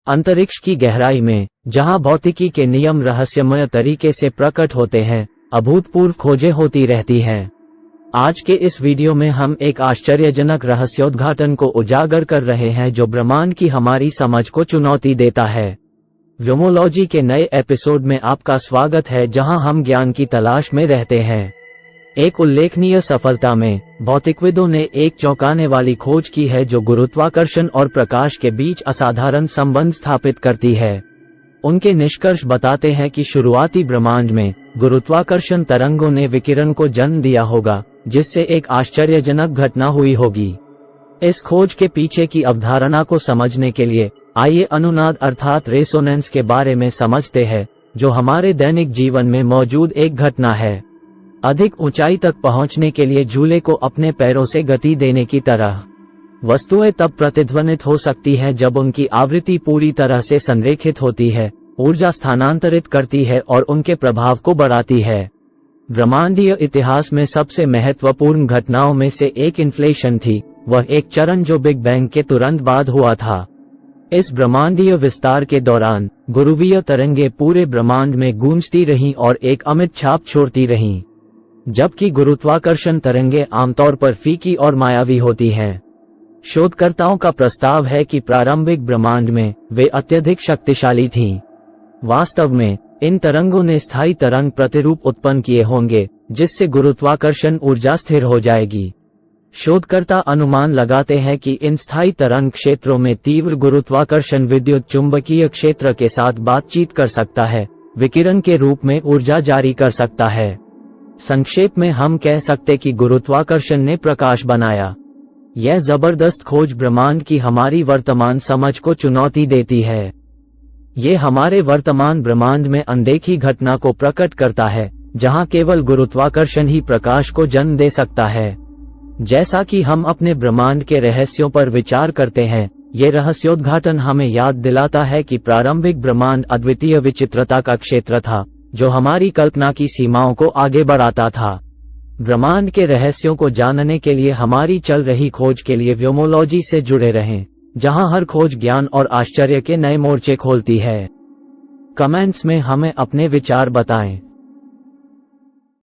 अंतरिक्ष की गहराई में, जहां भौतिकी के नियम रहस्यमय तरीके से प्रकट होते हैं, अभूतपूर्व खोजें होती रहती हैं। आज के इस वीडियो में हम एक आश्चर्यजनक रहस्योद्घाटन को उजागर कर रहे हैं जो ब्रह्मांड की हमारी समझ को चुनौती देता है। व्योमोलॉजी के नए एपिसोड में आपका स्वागत है, जहां हम ज्ञान की तलाश में रहते हैं। एक उल्लेखनीय सफलता में, भौतिकविदों ने एक चौंकाने वाली खोज की है जो गुरुत्वाकर्षण और प्रकाश के बीच असाधारण संबंध स्थापित करती है। उनके निष्कर्ष बताते हैं कि शुरुआती ब्रह्मांड में गुरुत्वाकर्षण तरंगों ने विकिरण को जन्म दिया होगा, जिससे एक आश्चर्यजनक घटना हुई होगी। इस खोज के पीछे की अवधारणा को समझने के लिए आइए अनुनाद अर्थात रेसोनेंस के बारे में समझते हैं, जो हमारे दैनिक जीवन में मौजूद एक घटना है। अधिक ऊंचाई तक पहुंचने के लिए झूले को अपने पैरों से गति देने की तरह, वस्तुएं तब प्रतिध्वनित हो सकती हैं जब उनकी आवृत्ति पूरी तरह से संरेखित होती है, ऊर्जा स्थानांतरित करती है और उनके प्रभाव को बढ़ाती है। ब्रह्मांडीय इतिहास में सबसे महत्वपूर्ण घटनाओं में से एक इन्फ्लेशन थी। वह एक चरण जो बिग बैंग के तुरंत बाद हुआ था। इस ब्रह्मांडीय विस्तार के दौरान गुरुवीय तरंगे पूरे ब्रह्मांड में गूंजती रहीं और एक अमिट छाप छोड़ती रहीं, जबकि गुरुत्वाकर्षण तरंगे आमतौर पर फीकी और मायावी होती हैं। शोधकर्ताओं का प्रस्ताव है कि प्रारंभिक ब्रह्मांड में वे अत्यधिक शक्तिशाली थीं। वास्तव में इन तरंगों ने स्थायी तरंग प्रतिरूप उत्पन्न किए होंगे, जिससे गुरुत्वाकर्षण ऊर्जा स्थिर हो जाएगी। शोधकर्ता अनुमान लगाते हैं कि इन स्थायी तरंग क्षेत्रों में तीव्र गुरुत्वाकर्षण विद्युत चुंबकीय क्षेत्र के साथ बातचीत कर सकता है, विकिरण के रूप में ऊर्जा जारी कर सकता है। संक्षेप में हम कह सकते कि गुरुत्वाकर्षण ने प्रकाश बनाया। यह जबरदस्त खोज ब्रह्मांड की हमारी वर्तमान समझ को चुनौती देती है। ये हमारे वर्तमान ब्रह्मांड में अनदेखी घटना को प्रकट करता है, जहां केवल गुरुत्वाकर्षण ही प्रकाश को जन्म दे सकता है। जैसा कि हम अपने ब्रह्मांड के रहस्यों पर विचार करते हैं, ये रहस्योद्घाटन हमें याद दिलाता है कि प्रारंभिक ब्रह्मांड अद्वितीय विचित्रता का क्षेत्र था, जो हमारी कल्पना की सीमाओं को आगे बढ़ाता था। ब्रह्मांड के रहस्यों को जानने के लिए हमारी चल रही खोज के लिए व्योमोलॉजी से जुड़े रहें, जहां हर खोज ज्ञान और आश्चर्य के नए मोर्चे खोलती है। कमेंट्स में हमें अपने विचार बताएं।